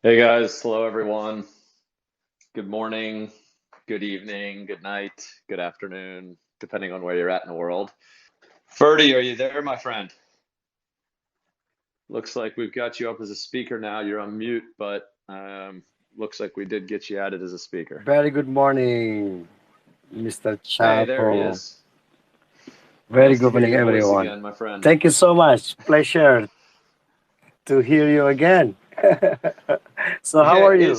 Hey guys, hello everyone. Good morning, good evening, good night, good afternoon, depending on where you're at in the world. Ferdy, are you there, my friend? Looks like we've got you up as a speaker now. You're on mute, but looks like we did get you added as a speaker. Very good morning, Mr. Hey, there he Chapo. is. Very Nice to good hear morning, your voice everyone. again, my friend. Thank you so much. Pleasure to hear you again. So, how Yeah, are you?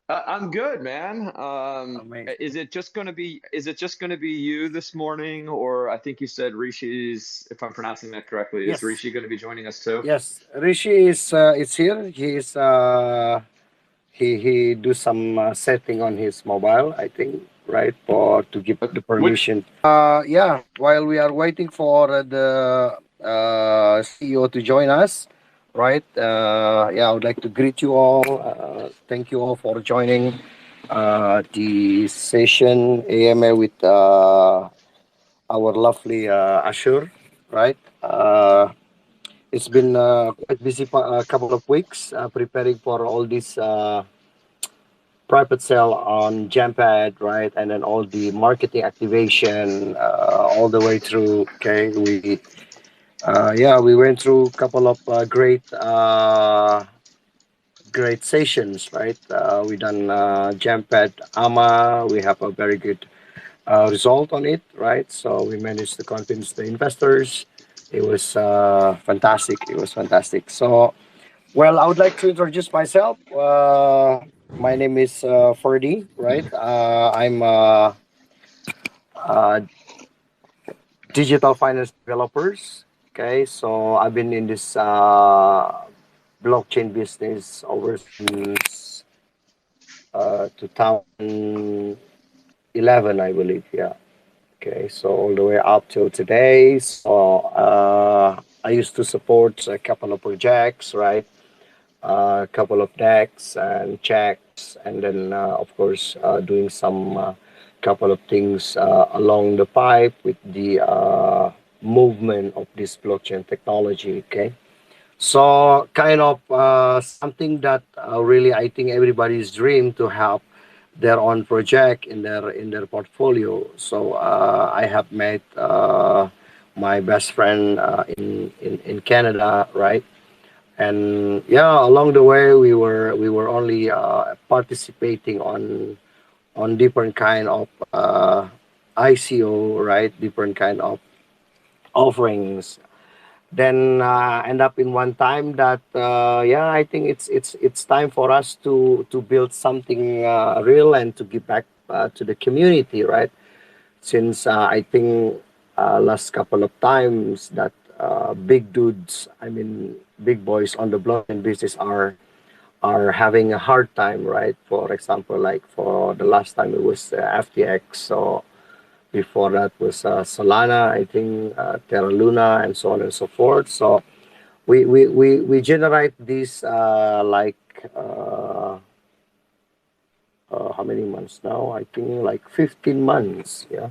I'm good, man. Amazing. Is it just gonna be you this morning, or I think you said Rishi's, if I'm pronouncing that correctly, is Yes, Rishi gonna be joining us too? yes. Rishi is here. He do some setting on his mobile, I think, right, for to give the Which permission. Yeah. While we are waiting for the CEO to join us, right? Yeah, I would like to greet you all. Thank you all for joining the session AMA with our lovely Assure, right? It's been quite busy a couple of weeks preparing for all these private sale on Jampad, right? And then all the marketing activation all the way through. Okay, we went through a couple of great sessions, right? We done Jampad AMA. We have a very good result on it, right? So we managed to convince the investors. It was fantastic. It was fantastic. So, well, I would like to introduce myself. My name is Ferdy, right? I'm a digital finance developers. Okay, so I've been in this blockchain business over since 2011, I believe. Yeah. Okay, so all the way up till today. So I used to support a couple of projects, right? A couple of decks and checks, and then of course doing some couple of things along the pipe with the movement of this blockchain technology. Okay, so kind of something that really I think everybody's dream to have their own project in their portfolio. So I have met my best friend in Canada, right? And yeah, along the way we were only participating on different kind of ICO, right? Different kind of offerings. Then end up in one time that yeah, I think it's time for us to build something real and to give back to the community, right? Since I think last couple of times that big dudes, I mean big boys on the blockchain business are having a hard time, right? For example, like for the last time it was FTX, so before that was Solana, I think Terra Luna, and so on and so forth. So we generate this how many months now? I think like 15 months. Yeah,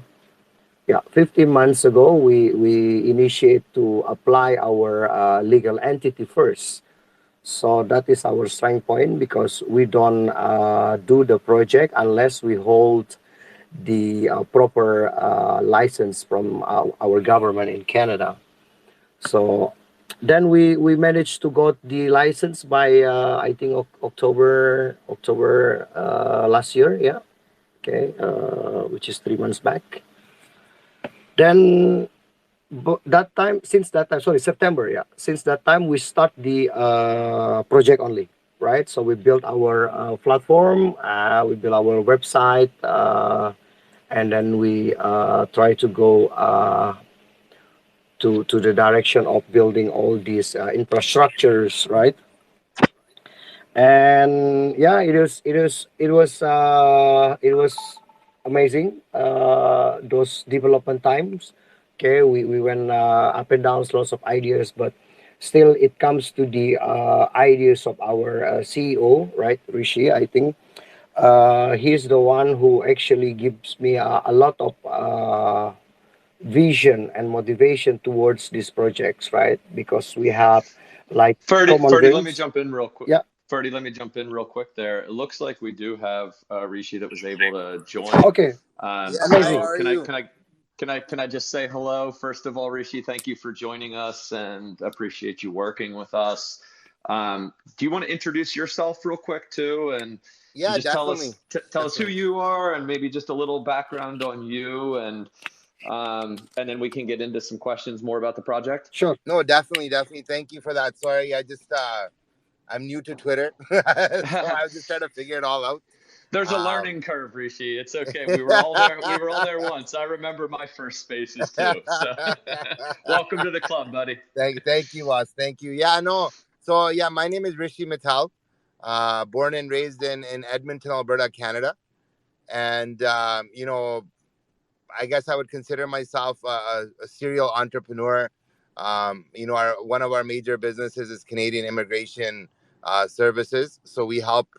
yeah, 15 months ago, we initiate to apply our legal entity first. So that is our strong point because we don't do the project unless we hold the proper license from our government in Canada. So then we managed to got the license by I think October last year. Yeah, okay, which is 3 months back. Then that time, since that time, sorry, September, yeah, since that time we start the project only, right? So we built our platform, we built our website, and then we try to go to the direction of building all these infrastructures, right? And yeah, it was amazing those development times. Okay, we went up and down, lots of ideas, but still it comes to the ideas of our CEO, right, Rishi, I think. He's the one who actually gives me a lot of vision and motivation towards these projects, right? Because we have like Ferdy, common Ferdy, let me dreams. jump in real quick. Yeah. Ferdy, let me jump in real quick there. It looks like we do have Rishi that was able to join. Okay, Yeah, hi, how amazing. So are you? can I just say hello? First of all, Rishi, thank you for joining us and appreciate you working with us. Do you want to introduce yourself real quick too, and Yeah, just tell definitely. us tell us who Definitely. you are and maybe just a little background on you, and then we can get into some questions more about the project. Sure. No, definitely. Thank you for that. Sorry, I'm new to Twitter. So I was just trying to figure it all out. There's a Um learning curve, Rishi. It's okay. We were all there. We were all there once. I remember my first spaces too. So, welcome to the club, buddy. thank you, boss. Thank you. Yeah, no. So yeah, my name is Rishi Mittal. Born and raised in Edmonton, Alberta, Canada. And I guess I would consider myself a serial entrepreneur. One of our major businesses is Canadian Immigration Services. So we help,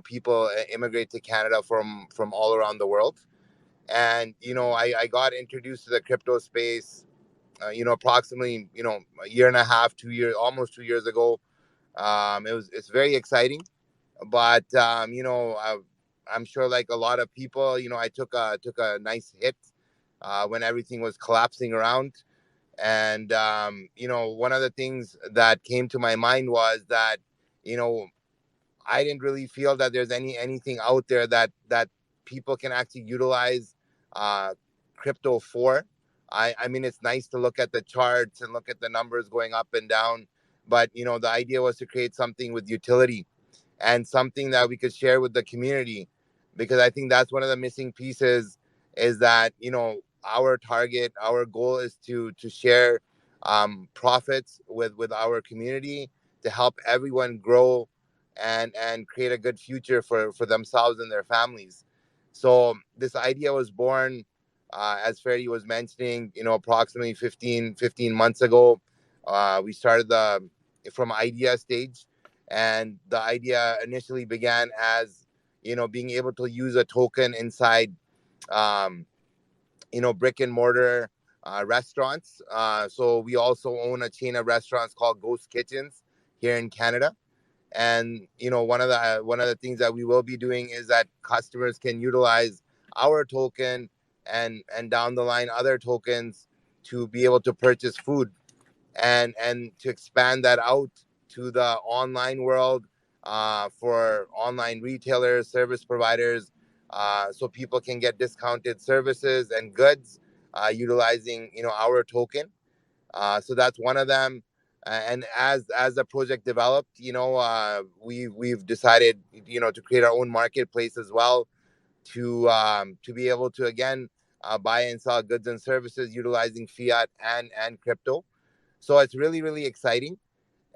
people immigrate to Canada from all around the world. And I got introduced to the crypto space, approximately a year and a half, 2 years, almost 2 years ago. It's very exciting, but I'm sure like a lot of people, I took a nice hit when everything was collapsing around. And one of the things that came to my mind was that you know I didn't really feel that there's anything out there that people can actually utilize uh, crypto for. I mean, it's nice to look at the charts and look at the numbers going up and down, but the idea was to create something with utility and something that we could share with the community, because I think that's one of the missing pieces, is that our goal is to share profits with our community, to help everyone grow and create a good future for themselves and their families. So this idea was born, as Ferdy was mentioning, approximately 15 months ago. We started the from idea stage, and the idea initially began as being able to use a token inside um, brick and mortar restaurants. So we also own a chain of restaurants called Ghost Kitchens here in Canada. And one of the things that we will be doing is that customers can utilize our token and down the line other tokens to be able to purchase food, and to expand that out to the online world, for online retailers, service providers, so people can get discounted services and goods utilizing our token. So that's one of them. And as the project developed, we've decided to create our own marketplace as well, to be able to again buy and sell goods and services utilizing fiat and crypto. So it's really, really exciting.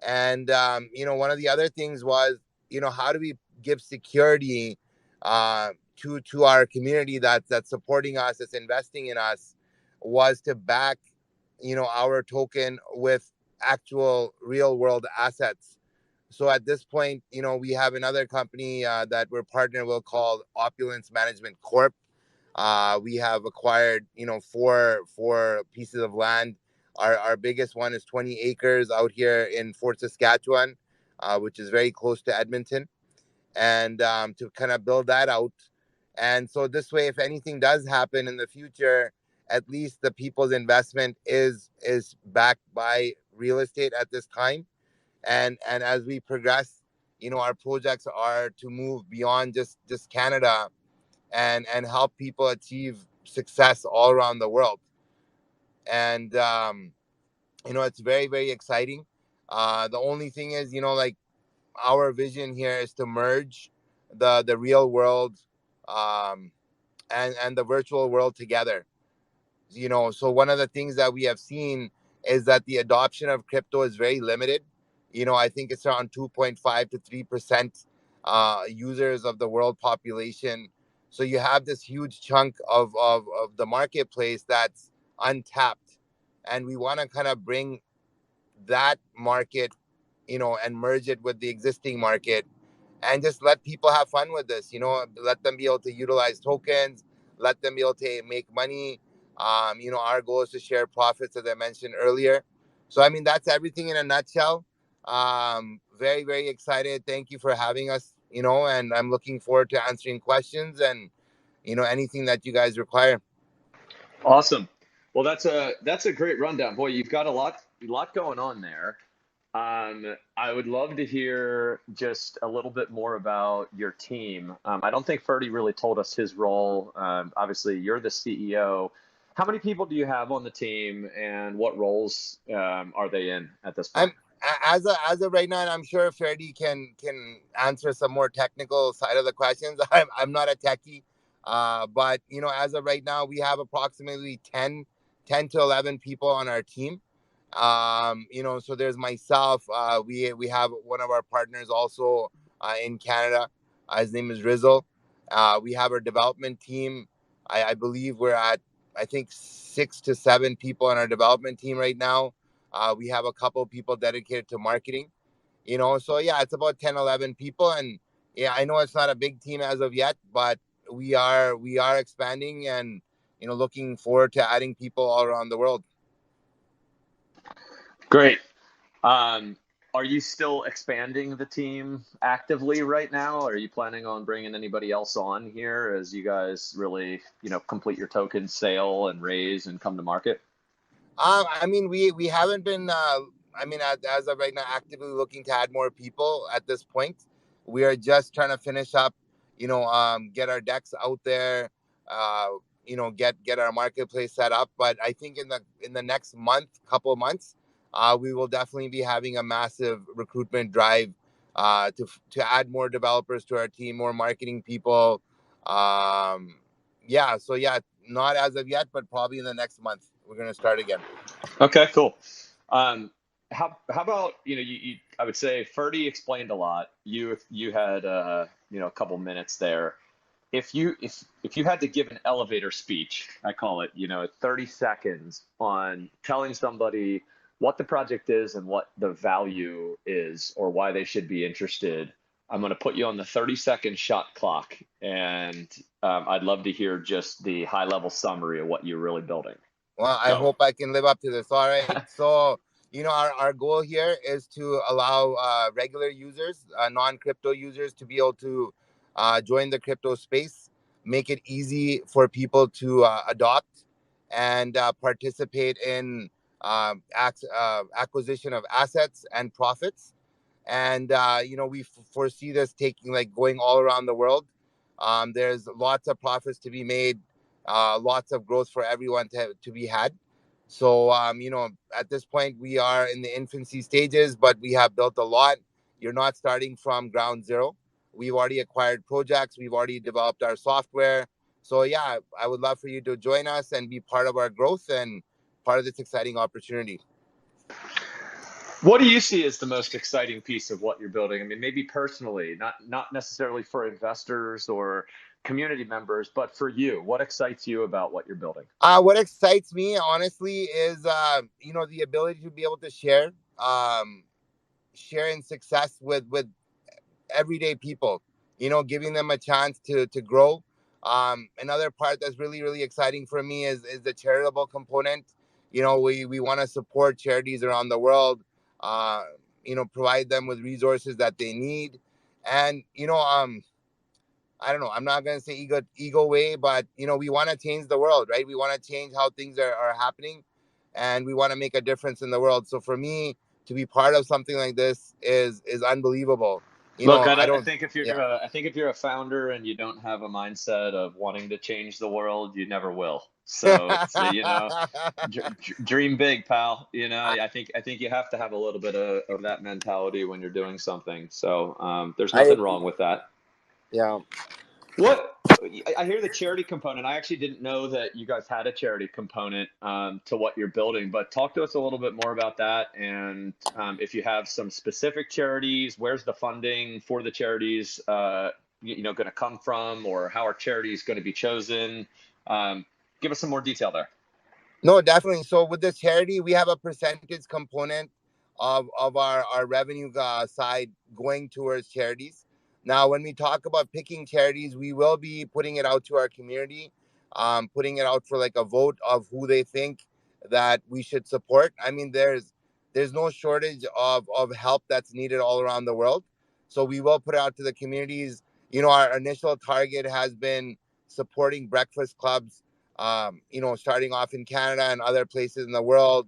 And one of the other things was, how do we give security to our community that's supporting us, that's investing in us, was to back our token with actual real world assets. So at this point, we have another company that we're partnered with called Opulence Management Corp. We have acquired, four pieces of land. Our biggest one is 20 acres out here in Fort Saskatchewan, which is very close to Edmonton, and to kind of build that out. And so this way, if anything does happen in the future, at least the people's investment is backed by real estate at this time. And as we progress, our projects are to move beyond just Canada, and help people achieve success all around the world. And it's very, very exciting. The only thing is, like, our vision here is to merge the real world, um, and the virtual world together. So one of the things that we have seen is that the adoption of crypto is very limited. I think it's around 2.5 to 3% users of the world population. So you have this huge chunk of the marketplace that's untapped, and we want to kind of bring that market, and merge it with the existing market, and just let people have fun with this. Let them be able to utilize tokens, let them be able to make money. Our goal is to share profits, as I mentioned earlier. So I mean, that's everything in a nutshell. very, very excited. Thank you for having us, and I'm looking forward to answering questions and, anything that you guys require. Awesome. Well, that's a great rundown. Boy, you've got a lot going on there. I would love to hear just a little bit more about your team. I don't think Ferdy really told us his role. Obviously, you're the CEO. How many people do you have on the team, and what roles are they in at this point? As of right now, and I'm sure Ferdy can answer some more technical side of the questions. I'm not a techie, but as of right now, we have approximately 10 to 11 people on our team. So there's myself. We have one of our partners also in Canada. His name is Rizzo. We have our development team. I believe we're at, I think, 6 to 7 people on our development team right now. We have a couple of people dedicated to marketing. So yeah, it's about 10, 11 people, and yeah, I know it's not a big team as of yet, but we are expanding and looking forward to adding people all around the world. Great. Are you still expanding the team actively right now? Are you planning on bringing anybody else on here as you guys really, complete your token sale and raise and come to market? I mean, we haven't been. As of right now, actively looking to add more people at this point. We are just trying to finish up, get our decks out there, get our marketplace set up. But I think in the next couple of months, we will definitely be having a massive recruitment drive to add more developers to our team, more marketing people. Yeah, so yeah, not as of yet, but probably in the next month we're gonna start again. Okay, cool. How about, you I would say Ferdy explained a lot. You had a couple minutes there. If you had to give an elevator speech, I call it, 30 seconds on telling somebody what the project is and what the value is or why they should be interested, I'm going to put you on the 30-second shot clock, and I'd love to hear just the high-level summary of what you're really building. Well, I hope I can live up to this. All right. So, our goal here is to allow regular users, non-crypto users, to be able to join the crypto space, make it easy for people to adopt and participate in acquisition of assets and profits. And, we foresee this going all around the world. There's lots of profits to be made, lots of growth for everyone to be had. So, at this point, we are in the infancy stages, but we have built a lot. You're not starting from ground zero. We've already acquired projects. We've already developed our software. So, yeah, I would love for you to join us and be part of our growth and part of this exciting opportunity. What do you see as the most exciting piece of what you're building? I mean, maybe personally, not necessarily for investors or community members, but for you, what excites you about what you're building? What excites me, honestly, is the ability to be able to share in success with everyday people. Giving them a chance to grow. Another part that's really, really exciting for me is the charitable component. We want to support charities around the world. Provide them with resources that they need, and I don't know. I'm not going to say ego way, but we want to change the world, right? We want to change how things are happening, and we want to make a difference in the world. So for me to be part of something like this is unbelievable. Look, I think if you're a founder and you don't have a mindset of wanting to change the world, you never will. So it's, dream big, pal. I think you have to have a little bit of that mentality when you're doing something. So there's nothing wrong with that. Yeah. What I hear the charity component. I actually didn't know that you guys had a charity component to what you're building, but talk to us a little bit more about that. And if you have some specific charities, where's the funding for the charities going to come from, or how are charities going to be chosen? Give us some more detail there. No, definitely. So with this charity, we have a percentage component of our revenue side going towards charities. Now, when we talk about picking charities, we will be putting it out to our community, putting it out for like a vote of who they think that we should support. I mean, there's there's no shortage of help that's needed all around the world. So we will put it out to the communities. Our initial target has been supporting breakfast clubs, starting off in Canada and other places in the world,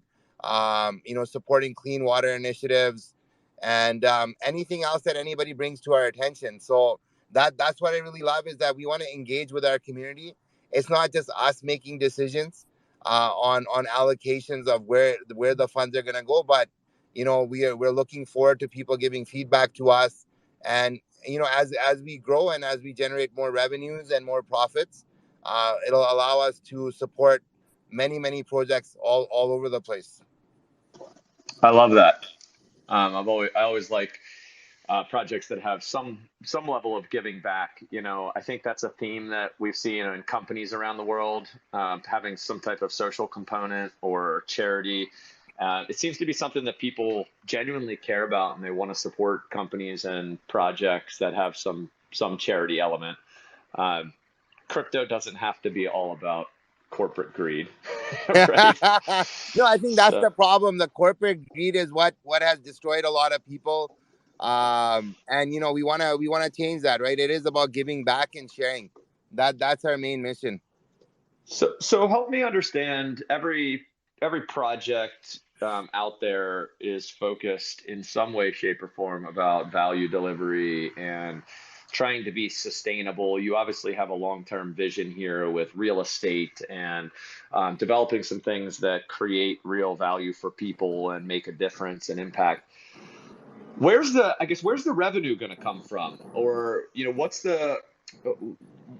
supporting clean water initiatives and anything else that anybody brings to our attention. So that's what I really love, is that we want to engage with our community. It's not just us making decisions on allocations of where the funds are going to go, but we're looking forward to people giving feedback to us, and as we grow and as we generate more revenues and more profits, it'll allow us to support many projects all over the place. I love that. I always like projects that have some level of giving back. I think that's a theme that we've seen in companies around the world, having some type of social component or charity. It seems to be something that people genuinely care about, and they want to support companies and projects that have some charity element. Crypto doesn't have to be all about corporate greed, right? No, I think that's So, the problem. The corporate greed is what has destroyed a lot of people. And we wanna change that, right? It is about giving back and sharing. That's our main mission. so help me understand. Every project out there is focused in some way, shape, or form about value delivery and trying to be sustainable. You obviously have a long-term vision here with real estate and developing some things that create real value for people and make a difference and impact. Where's the revenue going to come from? Or,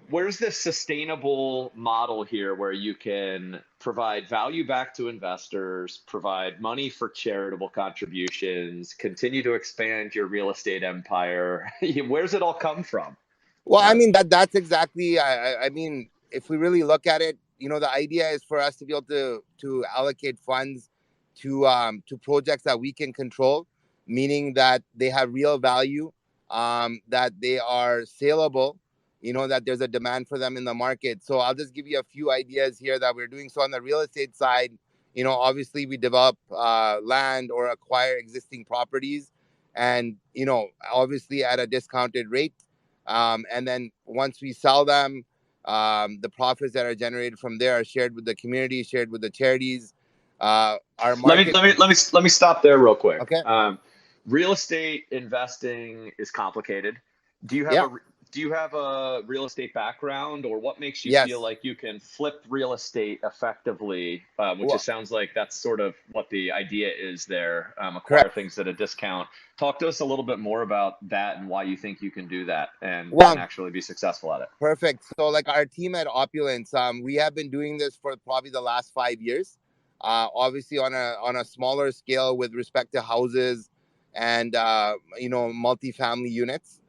where's the sustainable model here where you can provide value back to investors, provide money for charitable contributions, continue to expand your real estate empire? Where's it all come from? Well, I mean that's exactly. I mean, if we really look at it, the idea is for us to be able to allocate funds to projects that we can control, meaning that they have real value, that they are saleable, that there's a demand for them in the market. So I'll just give you a few ideas here that we're doing. So on the real estate side, obviously we develop land or acquire existing properties, and obviously at a discounted rate. And then once we sell them, the profits that are generated from there are shared with the community, shared with the charities. Our market. Let me stop there real quick. Okay. Real estate investing is complicated. Do you have Yeah. a real estate background, or what makes you Yes. feel like you can flip real estate effectively? Which Well, just sounds like that's sort of what the idea is there. Acquire correct. things at a discount. Talk to us a little bit more about that and why you think you can do that and Well, actually be successful at it. perfect. So like our team at Opulence, we have been doing this for probably the last 5 years. Obviously on a smaller scale with respect to houses and multifamily units.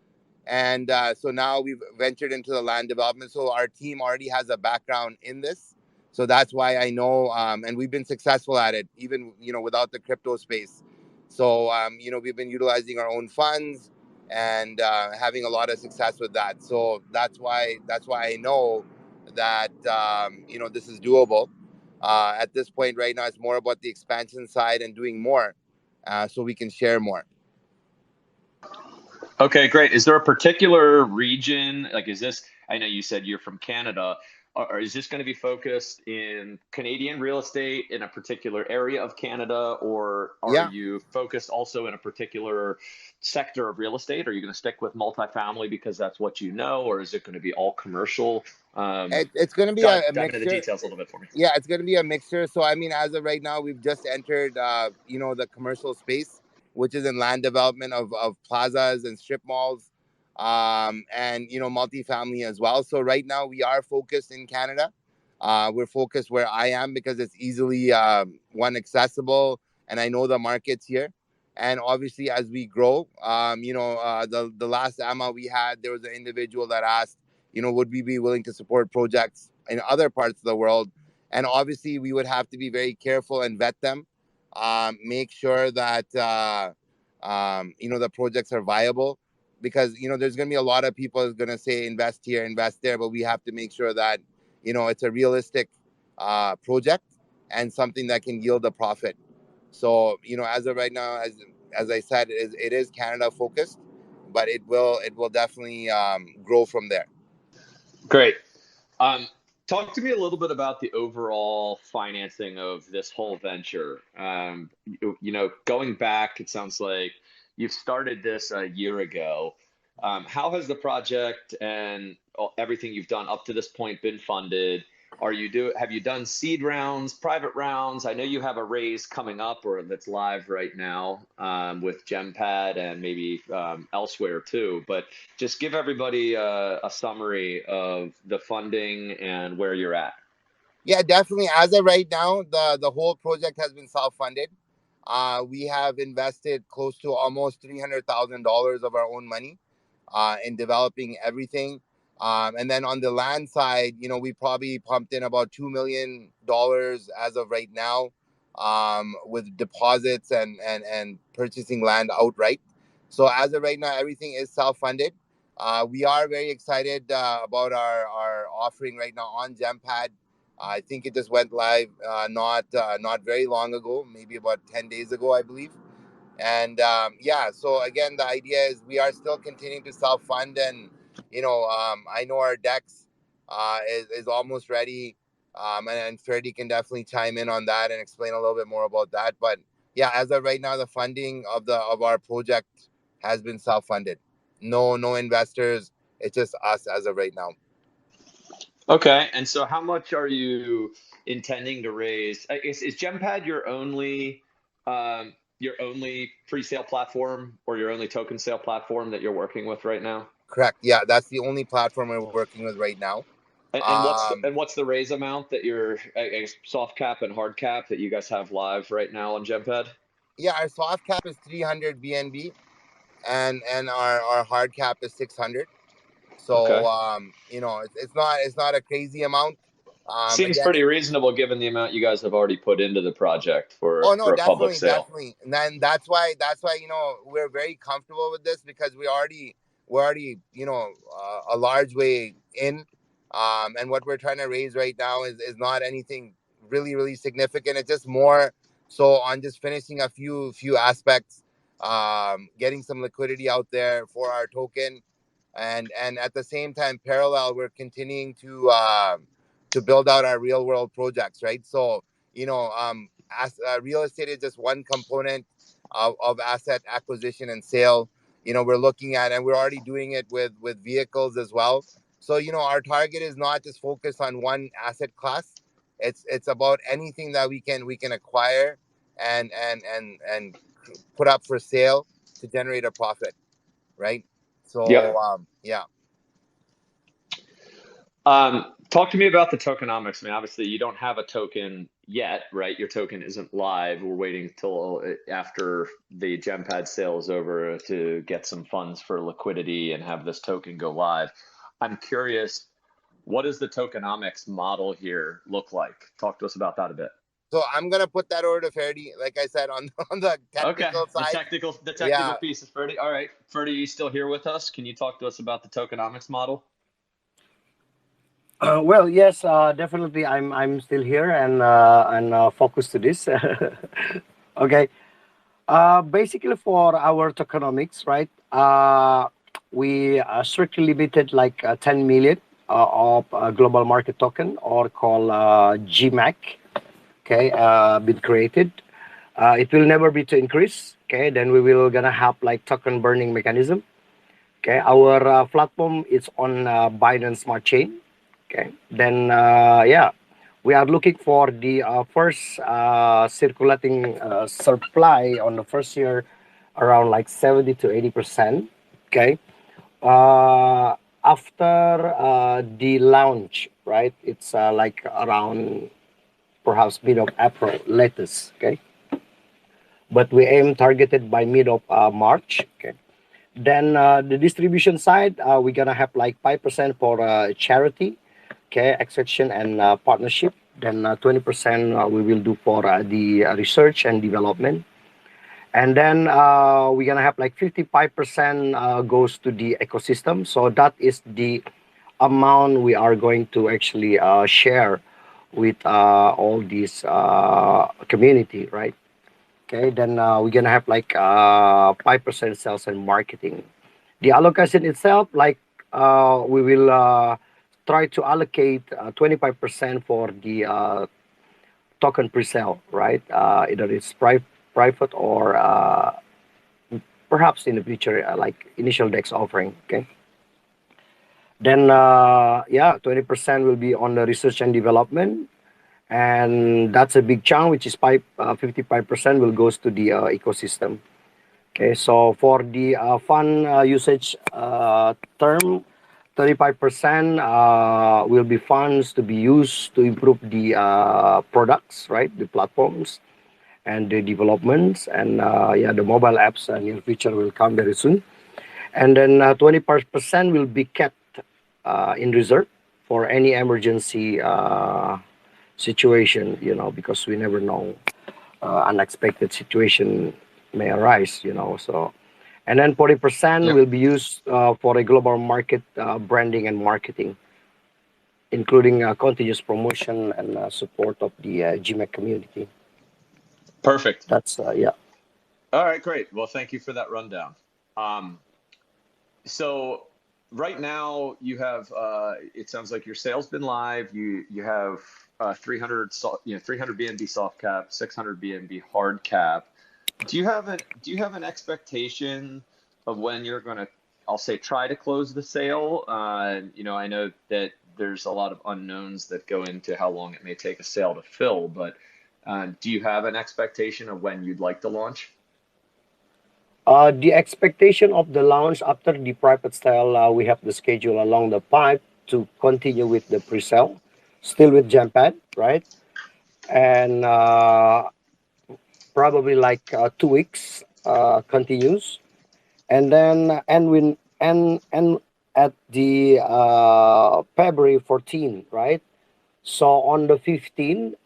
And so now we've ventured into the land development. So our team already has a background in this. So that's why I know, and we've been successful at it, even without the crypto space. So we've been utilizing our own funds and having a lot of success with that. So that's why I know that this is doable. At this point right now, it's more about the expansion side and doing more, so we can share more. Okay, great. Is there a particular region? Like, I know you said you're from Canada, or is this going to be focused in Canadian real estate in a particular area of Canada, or are Yeah. you focused also in a particular sector of real estate? Are you going to stick with multifamily because that's what you know, or is it going to be all commercial? It's going to be Dive a into the mixture. details a little bit for me. Yeah, it's going to be a mixture. So I mean, as of right now, we've just entered the commercial space, which is in land development of plazas and strip malls, and multifamily as well. So right now we are focused in Canada. We're focused where I am because it's easily accessible, and I know the markets here. And obviously, as we grow, the last AMA we had, there was an individual that asked, would we be willing to support projects in other parts of the world? And obviously, we would have to be very careful and vet them, make sure that the projects are viable, because there's going to be a lot of people who's going to say invest here, invest there, but we have to make sure that it's a realistic project and something that can yield a profit. So, as of right now, as I said, it is Canada focused, but it will definitely grow from there. Great. Um, Talk to me a little bit about the overall financing of this whole venture. Going back, it sounds like you've started this a year ago. How has the project and everything you've done up to this point been funded? Have you done seed rounds, private rounds? I know you have a raise coming up or that's live right now with GemPad and maybe elsewhere too. But just give everybody a summary of the funding and where you're at. Yeah, definitely. As of right now, the whole project has been self-funded. We have invested close to almost $300,000 of our own money in developing everything. And then on the land side, we probably pumped in about $2 million as of right now, with deposits and purchasing land outright. So as of right now, everything is self-funded. We are very excited about our offering right now on GemPad. I think it just went live not very long ago, maybe about 10 days ago, I believe. And yeah, so again, the idea is we are still continuing to self fund, and I know our DEX is almost ready, and Freddie can definitely chime in on that and explain a little bit more about that. But yeah, as of right now, the funding of our project has been self funded. No investors. It's just us as of right now. Okay, and so how much are you intending to raise? Is GemPad your only pre-sale platform or your only token sale platform that you're working with right now? Correct. Yeah, that's the only platform we're working with right now. And what's the raise amount that you're, I guess, soft cap and hard cap that you guys have live right now on GemPad? Yeah, our soft cap is 300 BNB, and our hard cap is 600. So Okay. it's not a crazy amount. Seems Again, pretty reasonable given the amount you guys have already put into the project oh for no, a public sale. definitely, and then that's why we're very comfortable with this, because we're already a large way in, and what we're trying to raise right now is not anything really significant. It's just more so on just finishing a few aspects, getting some liquidity out there for our token, and at the same time, parallel, we're continuing to build out our real world projects, right? So as real estate is just one component of asset acquisition and sale. We're looking at, and we're already doing it with vehicles as well. So our target is not just focused on one asset class. It's about anything that we can acquire and put up for sale to generate a profit, right? So Yep. yeah. Talk to me about the tokenomics. I mean, obviously, you don't have a token yet, right? Your token isn't live. We're waiting till after the GemPad sale is over to get some funds for liquidity and have this token go live. I'm curious, what does the tokenomics model here look like? Talk to us about that a bit. So I'm gonna put that over to Ferdy, like I said, on the Okay, technical the side. technical Yeah. piece is Ferdy. All right, Ferdy, you still here with us? Can you talk to us about the tokenomics model? Well, yes, definitely. I'm still here and focused to this. Okay. Basically, for our tokenomics, right? We strictly limited like 10 million of global market token, or called GMEK. Okay, been created. It will never be to increase. Okay, then we will gonna have like token burning mechanism. Okay, our platform is on Binance Smart Chain. Okay, then yeah, we are looking for the first circulating supply on the first year, around like 70 to 80%. Okay, after the launch, right? It's like around perhaps mid of April latest. Okay, but we aim targeted by mid of March. Okay. Then the distribution side, we're gonna have like 5% for charity, okay, extraction and partnership. Then 20% we will do for the research and development. And then we're gonna have like 55% goes to the ecosystem. So that is the amount we are going to actually share with all these community, right? Okay, then we're gonna have like 5% sales and marketing. The allocation itself, like we will try to allocate 25% for the token pre-sale, right? Either it's private or perhaps in the future, like initial DEX offering. Okay. Then yeah, 20% will be on the research and development, and that's a big chunk, which is 55% will goes to the ecosystem. Okay, so for the fund usage term, 35% will be funds to be used to improve the products, right? The platforms and the developments, and yeah, the mobile apps near future will come very soon. And then 20% will be kept in reserve for any emergency situation, you know, because we never know, unexpected situation may arise, you know. So, and then 40% Yep. will be used for a global market branding and marketing, including continuous promotion and support of the GMEK community. Perfect. That's yeah. All right, great. Well, thank you for that rundown. So right now you have it sounds like your sale's been live. You have 300 300 BNB soft cap, 600 BNB hard cap. Do you have an expectation of when you're going to, I'll say, try to close the sale? You know, I know that there's a lot of unknowns that go into how long it may take a sale to fill, but do you have an expectation of when you'd like to launch? The expectation of the launch after the private sale, we have the schedule along the pipe to continue with the pre-sale, still with Jampad, right? And probably like 2 weeks continues, and then and at the February 14, right? So on the 15th,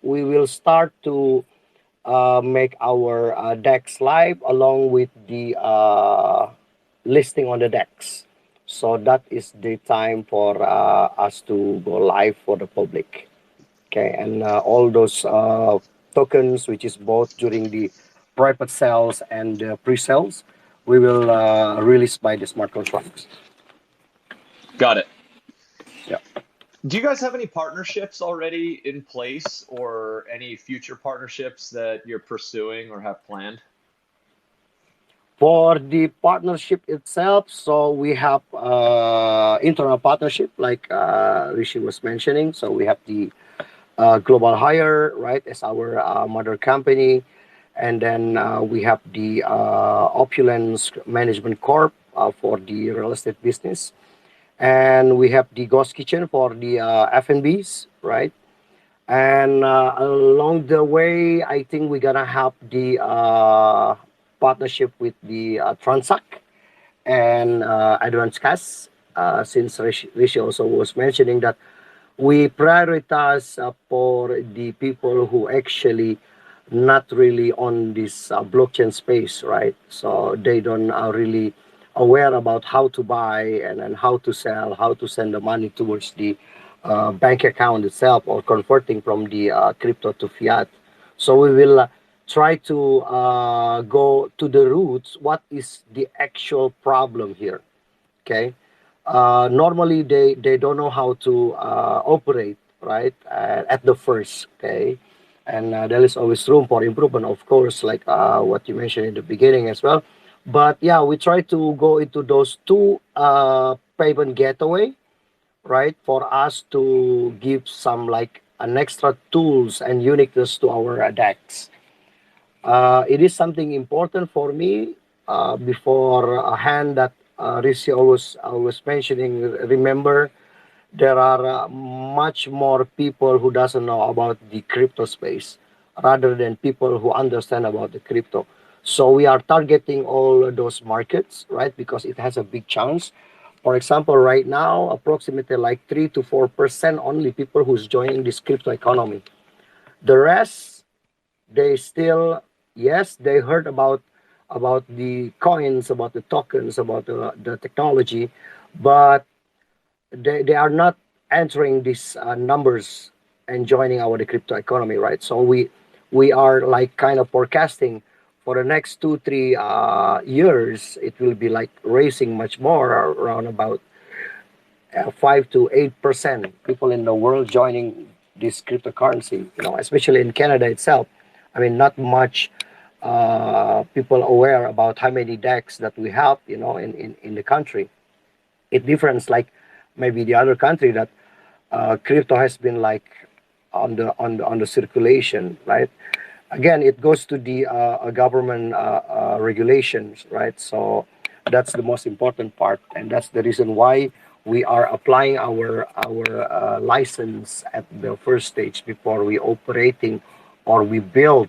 we will start to make our DEX live along with the listing on the DEX. So that is the time for us to go live for the public. Okay, and all those tokens, which is both during the private sales and pre-sales, we will release by the smart contracts. Got it. Yeah. Do you guys have any partnerships already in place, or any future partnerships that you're pursuing or have planned? For the partnership itself, so we have internal partnership, like Rishi was mentioning. So we have the Global Hire, right, as our mother company. And then we have the Opulence Management Corp for the real estate business. And we have the Ghost Kitchen for the F&Bs, right? And along the way, I think we're going to have the partnership with the Transact and Advance Cash, since Rishi also was mentioning that we prioritize for the people who actually not really on this blockchain space, right? So they don't really aware about how to buy and how to sell, how to send the money towards the bank account itself, or converting from the crypto to fiat. So we will try to go to the roots. What is the actual problem here? Okay. Normally they don't know how to operate, right, at the first. Okay. And there is always room for improvement, of course, like what you mentioned in the beginning as well. But yeah, we try to go into those two payment gateway, right, for us to give some like an extra tools and uniqueness to our DEX. It is something important for me before a hand that Rishi always mentioning. Remember, there are much more people who doesn't know about the crypto space rather than people who understand about the crypto. So we are targeting all those markets, right? Because it has a big chance. For example, right now, approximately like 3 to 4% only people who's joining this crypto economy. The rest, they still, yes, they heard about the coins, about the tokens, about the technology, but they are not entering these numbers and joining our the crypto economy, right? So we we are like kind of forecasting for the next 2 3 years, it will be like raising much more, around about 5 to 8% people in the world joining this cryptocurrency. Especially in Canada itself. I mean, not much people aware about how many decks that we have, in the country. It difference like maybe the other country that crypto has been like on the circulation, right? Again, it goes to the government regulations, right? So that's the most important part, and that's the reason why we are applying our license at the first stage before we operating or we build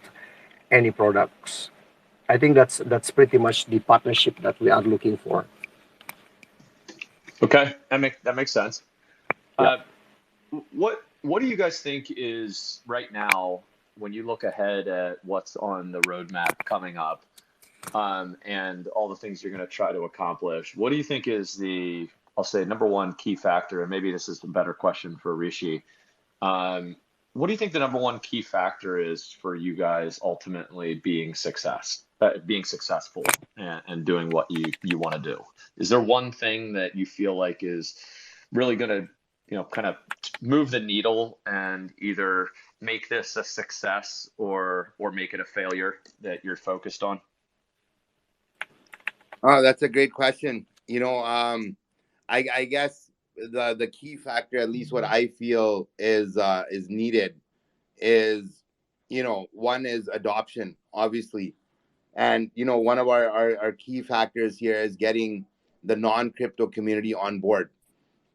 any products. I think that's pretty much the partnership that we are looking for. Okay, that makes sense. Yeah. What do you guys think is right now when you look ahead at what's on the roadmap coming up, and all the things you're going to try to accomplish? What do you think is the, I'll say, number one key factor, and maybe this is a better question for Rishi. What do you think the number one key factor is for you guys ultimately being successful and doing what you want to do? Is there one thing that you feel like is really going to, kind of move the needle and either make this a success or make it a failure that you're focused on? Oh, that's a great question. I guess the key factor, at least what I feel is needed, is one is adoption, obviously, and one of our key factors here is getting the non-crypto community on board,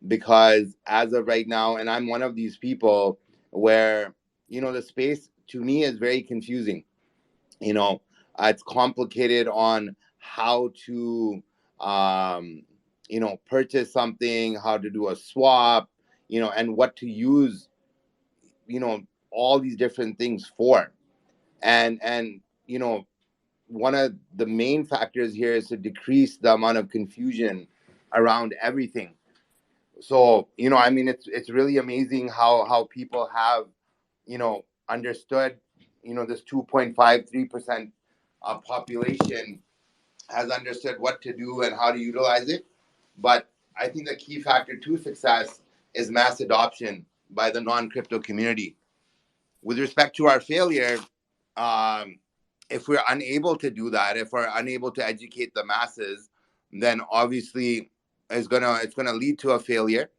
because as of right now, and I'm one of these people where the space to me is very confusing. It's complicated on how to purchase something, how to do a swap, and what to use all these different things for. And one of the main factors here is to decrease the amount of confusion around everything. So I mean, it's really amazing how people have understood this 2.53% population has understood what to do and how to utilize it. But I think the key factor to success is mass adoption by the non-crypto community. With respect to our failure, if we're unable to do that, if we're unable to educate the masses, then obviously it's gonna lead to a failure.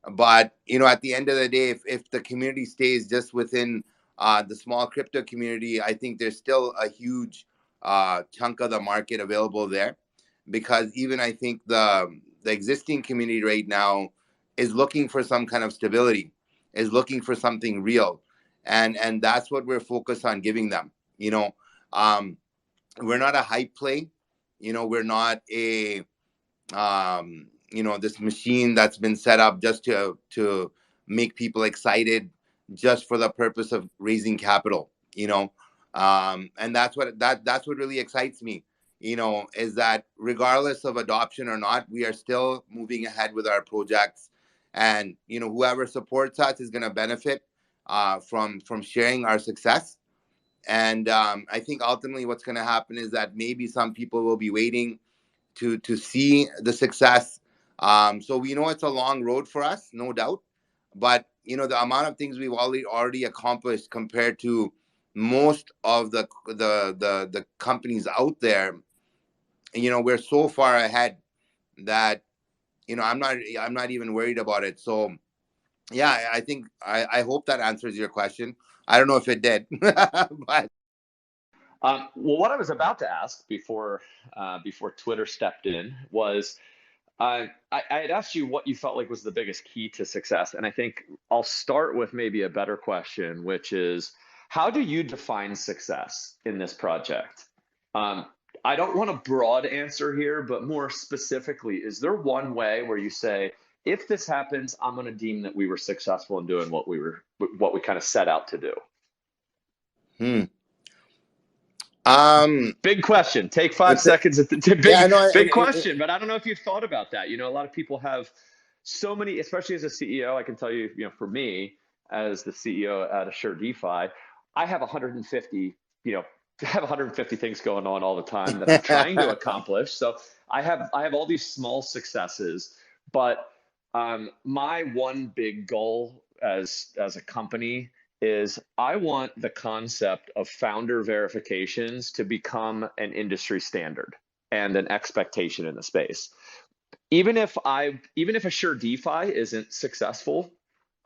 But at the end of the day, if the community stays just within the small crypto community, I think there's still a huge chunk of the market available there, because even I think the existing community right now is looking for some kind of stability, is looking for something real, and that's what we're focused on giving them. We're not a hype play. We're not a this machine that's been set up just to make people excited, just for the purpose of raising capital. And that's what really excites me. Is that regardless of adoption or not, we are still moving ahead with our projects, and whoever supports us is going to benefit from sharing our success. And I think ultimately what's going to happen is that maybe some people will be waiting to see the success. So we know it's a long road for us, no doubt. But the amount of things we've already accomplished compared to most of the companies out there, we're so far ahead that I'm not even worried about it. So yeah, I think I hope that answers your question. I don't know if it did, but Well, what I was about to ask before Twitter stepped in was, I had asked you what you felt like was the biggest key to success, and I think I'll start with maybe a better question, which is, how do you define success in this project? I don't want a broad answer here, but more specifically, is there one way where you say, if this happens, I'm going to deem that we were successful in doing what we kind of set out to do? Big question. Take 5 seconds. Big question, but I don't know if you've thought about that. A lot of people have so many, especially as a CEO. I can tell you, for me as the CEO at Assure DeFi, I have 150, I have 150 things going on all the time that I'm trying to accomplish. So I have all these small successes, but my one big goal as a company is I want the concept of founder verifications to become an industry standard and an expectation in the space. Even if Assure DeFi isn't successful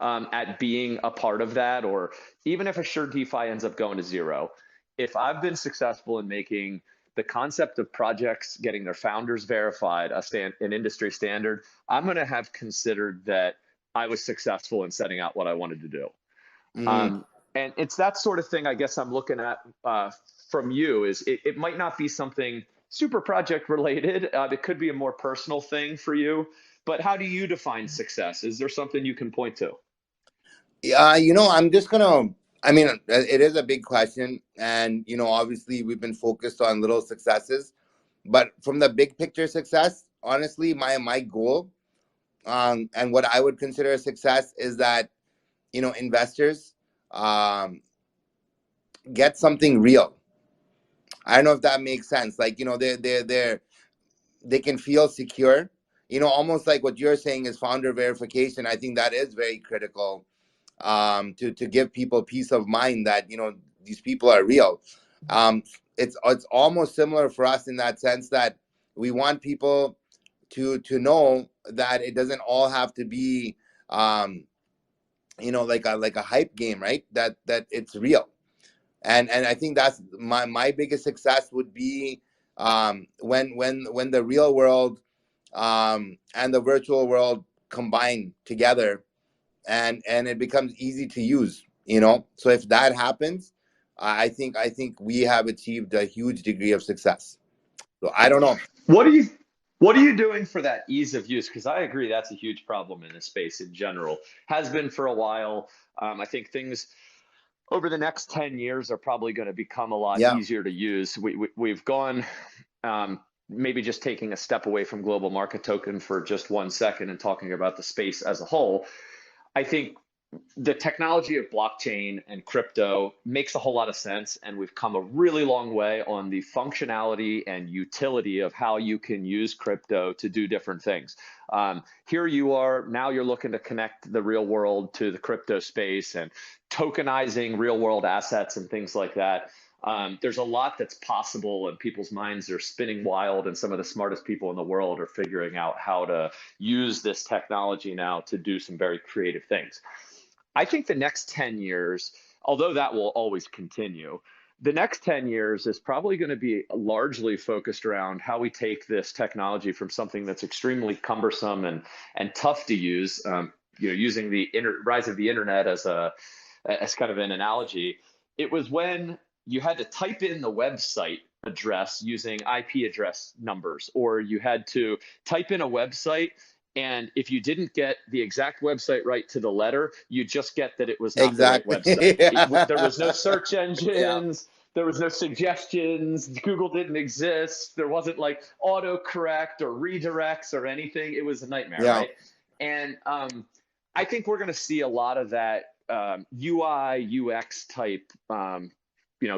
at being a part of that, or even if Assure DeFi ends up going to zero, if I've been successful in making the concept of projects getting their founders verified an industry standard, I'm going to have considered that I was successful in setting out what I wanted to do. And it's that sort of thing, I guess, I'm looking at from you. Is it might not be something super project related. It could be a more personal thing for you. But how do you define success? Is there something you can point to? I'm just gonna. I mean, it is a big question, and obviously we've been focused on little successes, but from the big picture success, honestly, my goal, and what I would consider a success is that investors get something real. I don't know if that makes sense. Like they can feel secure. Almost like what you're saying is founder verification. I think that is very critical to give people peace of mind that these people are real. It's almost similar for us in that sense that we want people to know that it doesn't all have to be like a hype game, right? That it's real. And I think that's my biggest success would be when the real world and the virtual world combine together, and it becomes easy to use. So if that happens, I think we have achieved a huge degree of success. So I don't know. What are you doing for that ease of use? Because I agree that's a huge problem in this space in general. Has been for a while. I think things over the next 10 years are probably going to become a lot Yeah. easier to use. We've gone, maybe just taking a step away from global market token for just 1 second and talking about the space as a whole. I think the technology of blockchain and crypto makes a whole lot of sense, and we've come a really long way on the functionality and utility of how you can use crypto to do different things. Here you are, now you're looking to connect the real world to the crypto space and tokenizing real world assets and things like that. There's a lot that's possible, and people's minds are spinning wild, and some of the smartest people in the world are figuring out how to use this technology now to do some very creative things. I think the next 10 years, although that will always continue, the next 10 years is probably going to be largely focused around how we take this technology from something that's extremely cumbersome and tough to use, using the rise of the internet as kind of an analogy. It was when you had to type in the website address using IP address numbers, or you had to type in a website, and if you didn't get the exact website right to the letter, you just get that it was not Exactly. the right website. There was no search Yeah. engines. There was no suggestions. Google didn't exist. There wasn't like autocorrect or redirects or anything. It was a nightmare, Yeah. right? And I think we're going to see a lot of that UI, UX type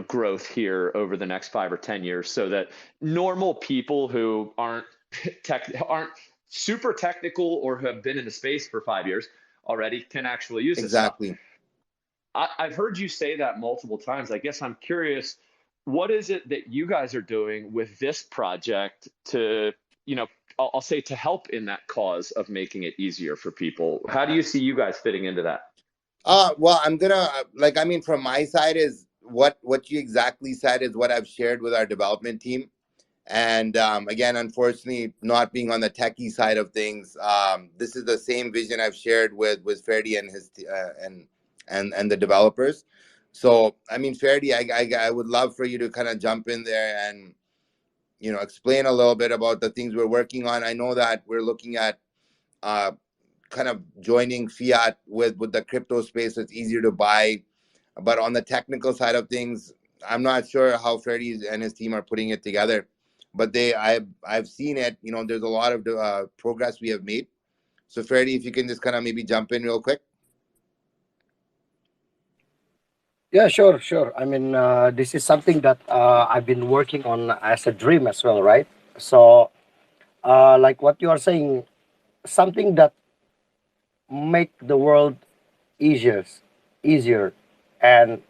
growth here over the next 5 or 10 years, so that normal people who aren't super technical or who have been in the space for 5 years already can actually use this stuff. Exactly. I've heard you say that multiple times. I guess I'm curious, what is it that you guys are doing with this project to, I'll say, to help in that cause of making it easier for people? How do you see you guys fitting into that? Well, I'm gonna from my side is what you exactly said is what I've shared with our development team. And again, unfortunately, not being on the techie side of things, this is the same vision I've shared with Ferdy and his and the developers. So, Ferdy, I would love for you to kind of jump in there and explain a little bit about the things we're working on. I know that we're looking at kind of joining fiat with the crypto space, so it's easier to buy. But on the technical side of things, I'm not sure how Ferdy and his team are putting it together. But I've seen it. There's a lot of progress we have made. So Ferdy, if you can just kind of maybe jump in real quick. Yeah, sure, sure. I mean, this is something that I've been working on as a dream as well, right? So, like what you are saying, something that make the world easier, easier, and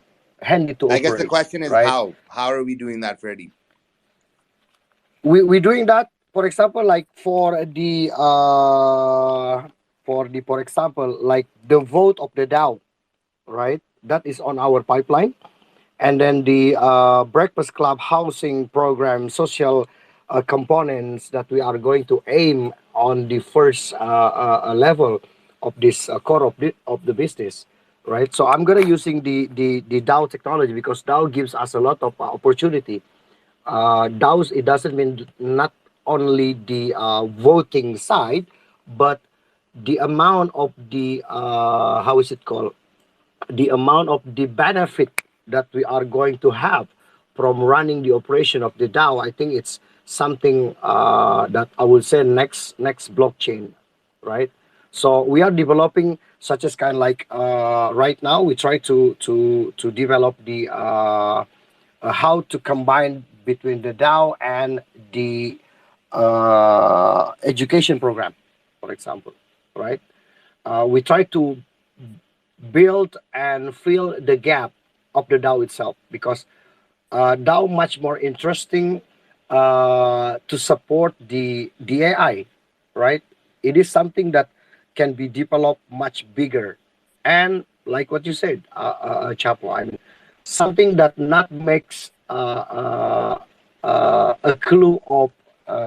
handy to I guess the operate, question is right? how? How are we doing that, Freddie? We're doing that. For example, like for example, like the vote of the DAO, right? That is on our pipeline. And then the breakfast club housing program social components that we are going to aim on the first level of this core of the business, right? So I'm gonna using the DAO technology because DAO gives us a lot of opportunity. DAOs, it doesn't mean not only the voting side, but the amount of the how is it called, the amount of the benefit that we are going to have from running the operation of the DAO. I think it's something that I would say next blockchain, right? So we are developing such as kind of like right now we try to develop the how to combine between the DAO and the education program, for example, right? We try to build and fill the gap of the DAO itself because DAO much more interesting to support the AI, right? It is something that can be developed much bigger, and like what you said, Chapo, I mean something that not makes a clue of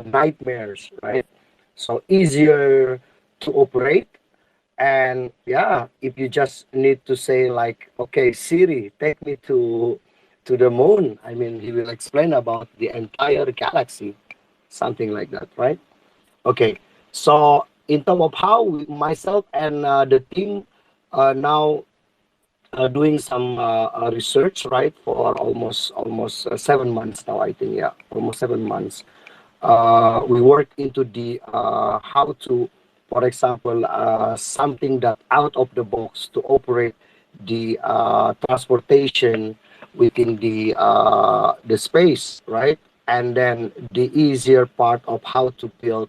nightmares, right? So easier to operate, and yeah, if you just need to say like, okay, Siri, take me to the moon, I mean, he will explain about the entire galaxy, something like that, right? Okay. So in terms of how myself and the team now doing some research, right, for almost 7 months now, I think, yeah, almost 7 months. We work into the how to, for example, something that out of the box to operate the transportation within the space, right? And then the easier part of how to build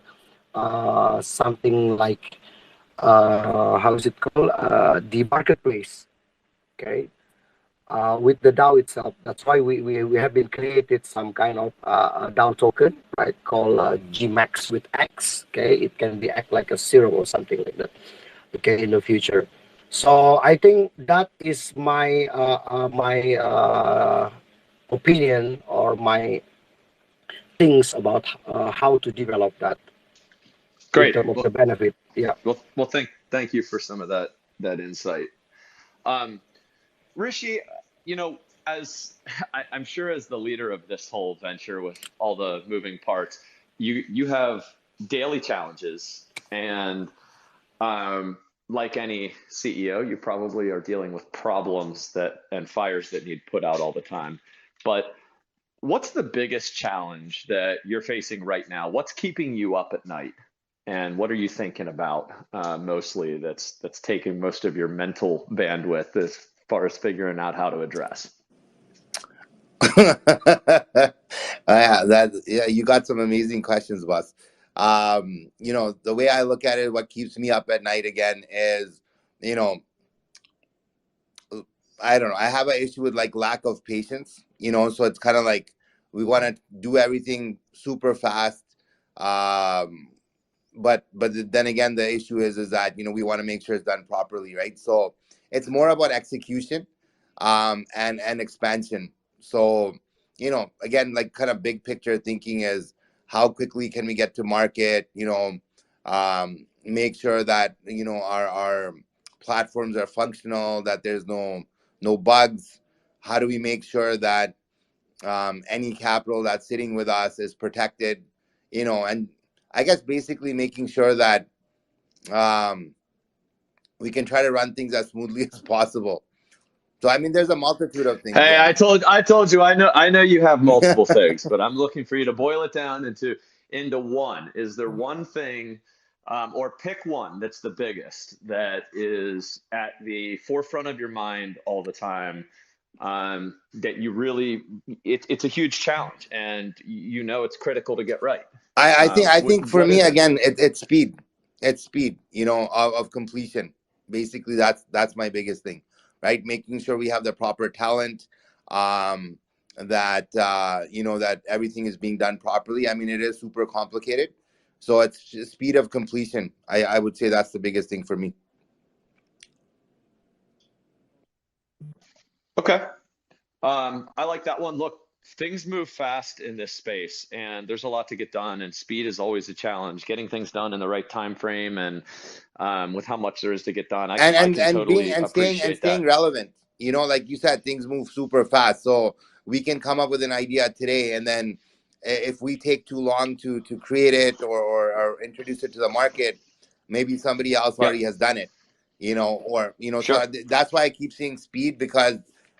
something like how is it called, the marketplace, okay, with the DAO itself. That's why we have been created some kind of DAO token, right, called GMEX with X. Okay, it can be act like a serum or something like that. Okay, in the future. So I think that is my opinion or my things about how to develop that in Great. terms of the benefit. Yeah. Well, thank you for some of that insight. Um, Rishi, as I'm sure as the leader of this whole venture with all the moving parts, you have daily challenges, and like any CEO, you probably are dealing with problems that and fires that need put out all the time. But what's the biggest challenge that you're facing right now? What's keeping you up at night? And what are you thinking about mostly that's taking most of your mental bandwidth as far as figuring out how to address? Yeah, you got some amazing questions, boss. The way I look at it, what keeps me up at night again is, you know, I don't know. I have an issue with like lack of patience, so it's kind of like we want to do everything super fast. Um, but then again, the issue is that we want to make sure it's done properly, right? So it's more about execution, and expansion. So again, like kind of big picture thinking is how quickly can we get to market, make sure that our platforms are functional, that there's no bugs. How do we make sure that any capital that's sitting with us is protected, and I guess basically making sure that um, we can try to run things as smoothly as possible. So I mean, there's a multitude of things. Hey, Yeah. I told you, I know you have multiple things, but I'm looking for you to boil it down into one. Is there one thing, or pick one that's the biggest, that is at the forefront of your mind all the time, that you really, it's a huge challenge, and you know it's critical to get right. I think for What me is it? again, it's speed. It's speed, you know, of completion. Basically, that's my biggest thing, right? Making sure we have the proper talent, that you know, that everything is being done properly. I mean, it is super complicated, so it's just speed of completion. I would say that's the biggest thing for me. Okay. I like that one. Look, things move fast in this space, and there's a lot to get done, and speed is always a challenge. Getting things done in the right time frame, and with how much there is to get done, I can And being totally appreciate that. staying relevant, you know, like you said, things move super fast, so we can come up with an idea today, and then if we take too long to create it, or introduce it to the market, maybe somebody else Yep, already has done it, you know, or you know. So sure. that's why I keep saying speed, because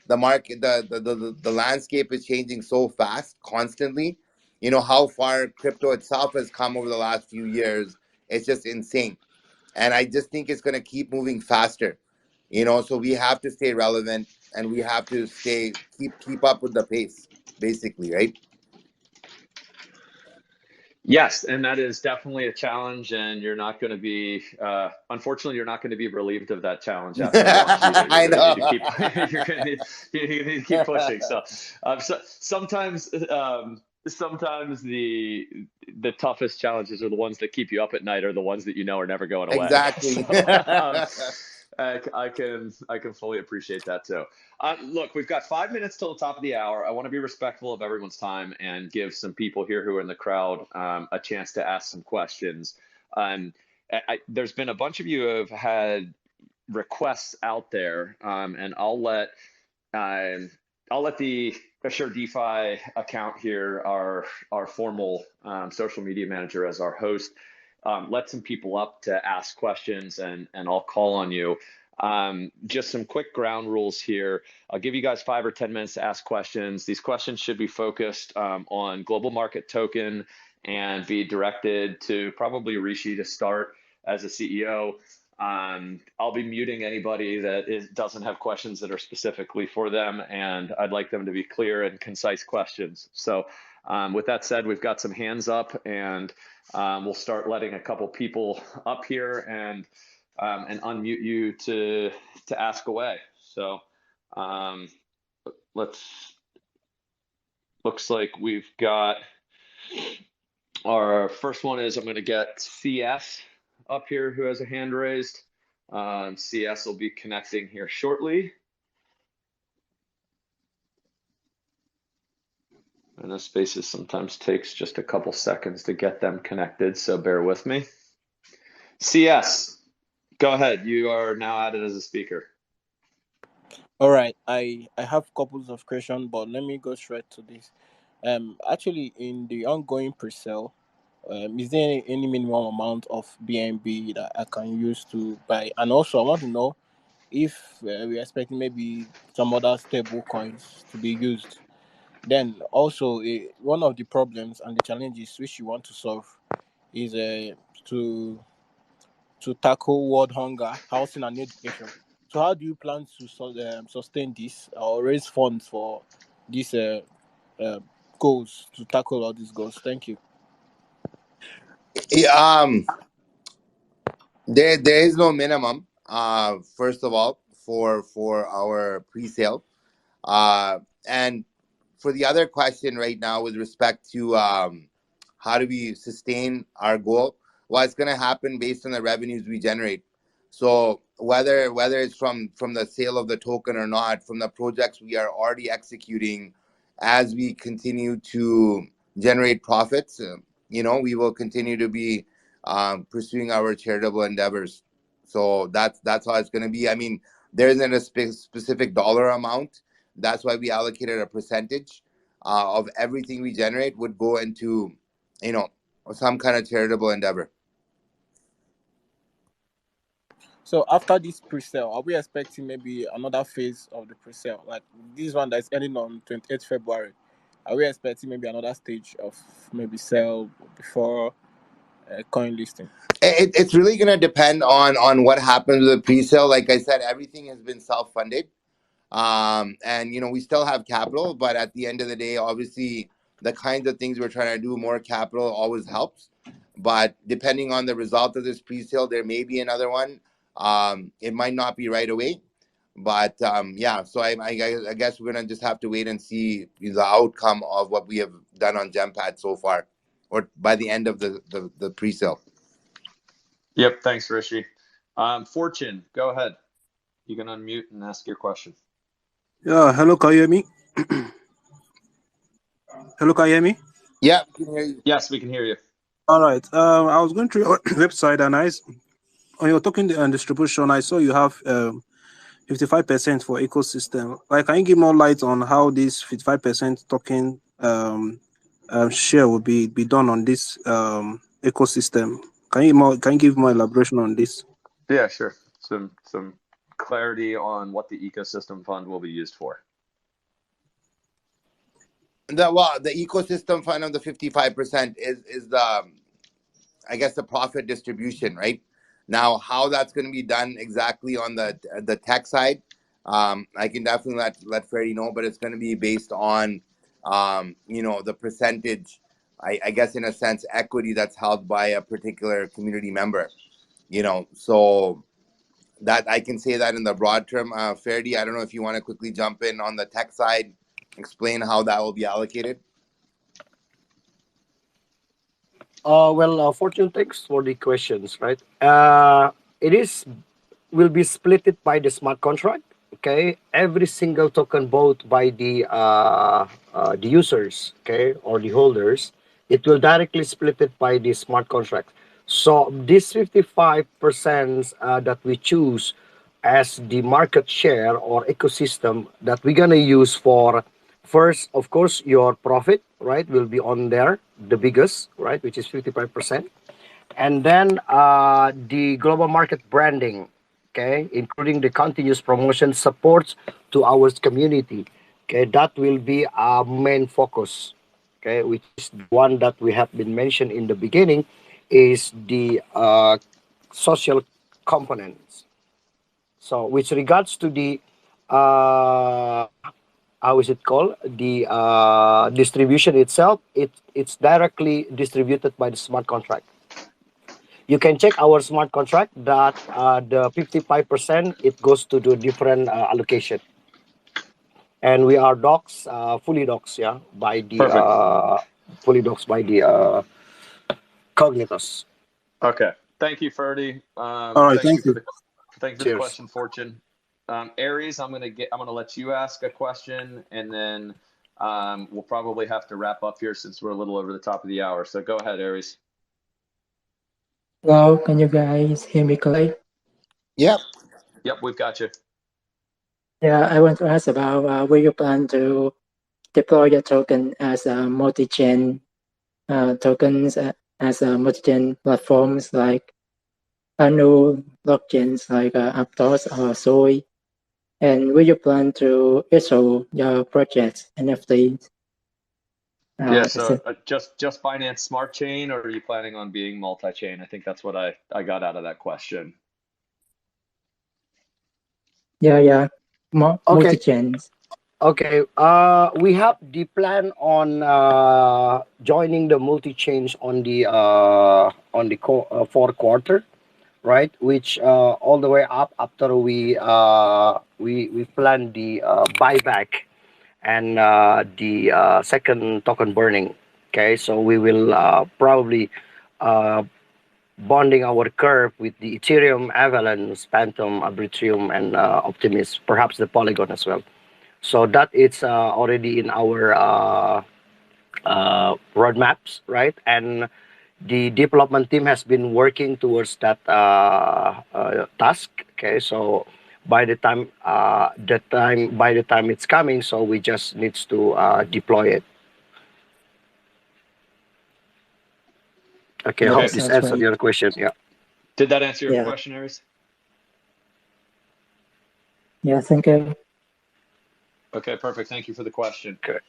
the market, the landscape is changing so fast constantly. You know how far crypto itself has come over the last few years. It's just insane, and I just think it's going to keep moving faster, you know. So we have to stay relevant, and we have to keep up with the pace, basically, right? Yes, and that is definitely a challenge, and you're not going to be, unfortunately, you're not going to be relieved of that challenge after the launch either. You're I going to need to know. keep, you need to keep pushing. So sometimes the toughest challenges are the ones that keep you up at night, or the ones that you know are never going away. Exactly. I can fully appreciate that too. Look, we've got 5 minutes till the top of the hour. I want to be respectful of everyone's time and give some people here who are in the crowd a chance to ask some questions. There's been a bunch of you who have had requests out there, and I'll let the Assure DeFi account here, our formal social media manager, as our host, let some people up to ask questions, and I'll call on you. Just some quick ground rules here. I'll give you guys 5 or 10 minutes to ask questions. These questions should be focused on global market token and be directed to probably Rishi to start as a CEO. I'll be muting anybody that doesn't have questions that are specifically for them, and I'd like them to be clear and concise questions. So with that said, we've got some hands up, and we'll start letting a couple people up here and unmute you to ask away. So looks like we've got our first one is, I'm going to get CS up here who has a hand raised. CS will be connecting here shortly. And this spaces sometimes takes just a couple seconds to get them connected, so bear with me. CS, go ahead. You are now added as a speaker. All right, I have couples of questions, but let me go straight to this. Actually, in the ongoing pre-sale, is there any minimum amount of BNB that I can use to buy? And also, I want to know if we're expecting maybe some other stable coins to be used. Then also, one of the problems and the challenges which you want to solve is to tackle world hunger, housing, and education. So, how do you plan to sustain this or raise funds for these uh, goals, to tackle all these goals? Thank you. Yeah, there is no minimum. First of all, for our pre-sale, and for the other question right now with respect to how do we sustain our goal? Well, it's going to happen based on the revenues we generate. So whether it's from the sale of the token or not, from the projects we are already executing, as we continue to generate profits, you know, we will continue to be pursuing our charitable endeavors. So that's how it's going to be. I mean, there isn't a specific dollar amount. That's why we allocated a percentage of everything we generate would go into, you know, some kind of charitable endeavor. So after this pre-sale, are we expecting maybe another phase of the pre-sale, like this one that's ending on 28th February? Are we expecting maybe another stage of maybe sale before coin listing? It's really going to depend on what happens with the pre-sale. Like I said, everything has been self-funded. And we still have capital, but at the end of the day, obviously, the kinds of things we're trying to do, more capital always helps. But depending on the result of this pre-sale, there may be another one. It might not be right away, but yeah. So I guess we're gonna just have to wait and see the outcome of what we have done on GemPad so far, or by the end of the pre-sale. Yep. Thanks, Rishi. Fortune, go ahead. You can unmute and ask your question. Yeah, hello, can you hear me? Hello, can you hear me? Yeah, we can hear you. Yes, we can hear you. All right. I was going through your website and when you're talking on distribution, I saw you have 55% for ecosystem. Like, can you give more light on how this 55% token share will be done on this ecosystem? Can you give more elaboration on this? Yeah, sure. Some clarity on what the ecosystem fund will be used for. The ecosystem fund of the 55% is the, I guess, the profit distribution, right? Now, how that's going to be done exactly on the tech side, I can definitely let Freddie know, but it's going to be based on, the percentage, I guess, in a sense, equity that's held by a particular community member, so that I can say that in the broad term. Ferdy, I don't know if you want to quickly jump in on the tech side, explain how that will be allocated. Fortune, thanks for the questions, right? It will be split it by the smart contract. Okay, every single token bought by the users, okay, or the holders, it will directly split it by the smart contract. So this 55% that we choose as the market share or ecosystem that we're gonna use for, first, of course, your profit, right, will be on there, the biggest, right, which is 55%. And then the global market branding, okay, including the continuous promotion supports to our community, okay, that will be our main focus, okay, which is the one that we have been mentioned in the beginning, is the social components. So with regards to the how is it called, the distribution itself, it's directly distributed by the smart contract. You can check our smart contract that the 55% it goes to the different allocation, and we are fully docs, yeah, by the Perfect. fully docs by the Cognitos. Okay. Thank you, Ferdy. All right, thank you. Thank you for the question, Fortune. Aries, I'm gonna let you ask a question, and then we'll probably have to wrap up here since we're a little over the top of the hour. So go ahead, Aries. Hello, can you guys hear me clearly? Yep. Yep, we've got you. Yeah, I want to ask about where you plan to deploy your token as a multi-chain tokens as a multi-chain platforms like new blockchains like Aptos or Soy, and where you plan to issue your projects NFTs. Yeah, so just Binance Smart Chain, or are you planning on being multi-chain? I think that's what I got out of that question. Yeah, Okay. multi-chains. Okay, we have the plan on joining the multi-chains on the fourth quarter, right? Which all the way up after we plan the buyback and the second token burning. Okay, so we will probably bonding our curve with the Ethereum, Avalanche, Phantom, Arbitrum, and Optimus, perhaps the Polygon as well. So that it's already in our roadmaps, right? And the development team has been working towards that task. Okay, so by the time it's coming, so we just needs to deploy it. Okay, I hope this answered your question. Yeah. Did that answer your question, Aries? Yeah, thank you. Okay, perfect. Thank you for the question. Okay.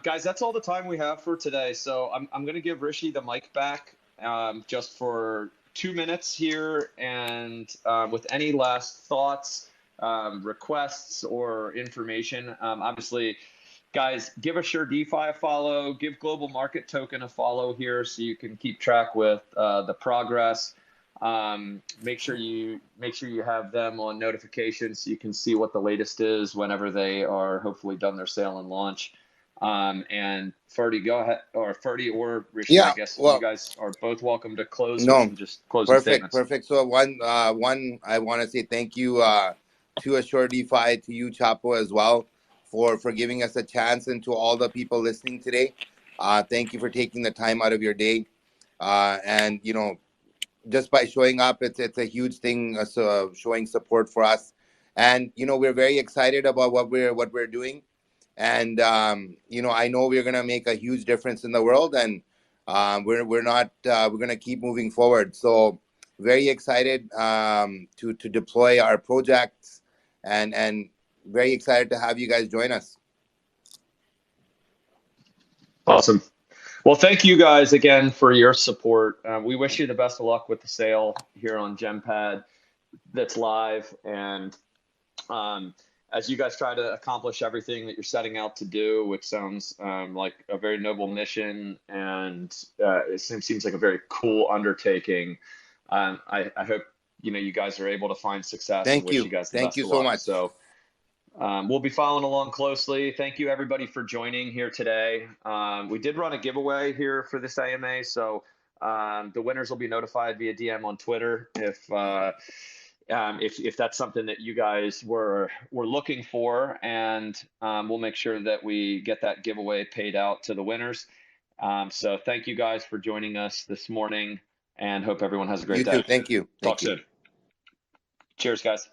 Guys, that's all the time we have for today. So I'm going to give Rishi the mic back just for 2 minutes here. And with any last thoughts, requests or information, obviously, guys, give Assure DeFi a follow, give Global Market Token a follow here so you can keep track with the progress. Make sure you have them on notifications so you can see what the latest is whenever they are hopefully done their sale and launch. And Ferdy, go ahead, or Ferdy or Rishi, I guess you guys are both welcome to close with some just closing statements. Perfect. So one, I want to say thank you to Assure DeFi, to you, Chapo, as well, for giving us a chance, and to all the people listening today. Thank you for taking the time out of your day, and just by showing up, it's a huge thing. So showing support for us, and we're very excited about what we're doing, and I know we're gonna make a huge difference in the world, and we're gonna keep moving forward. So very excited to deploy our projects, and very excited to have you guys join us. Awesome. Well, thank you guys again for your support. We wish you the best of luck with the sale here on GemPad that's live. And as you guys try to accomplish everything that you're setting out to do, which sounds like a very noble mission, and it seems like a very cool undertaking. I hope you guys are able to find success. Thank and wish you. you guys the Thank best you of so luck. much. So we'll be following along closely. Thank you everybody for joining here today. We did run a giveaway here for this AMA, so the winners will be notified via DM on Twitter if that's something that you guys were looking for, and we'll make sure that we get that giveaway paid out to the winners. So thank you guys for joining us this morning, and hope everyone has a great day. You too. Thank you. Talk soon. Cheers, guys.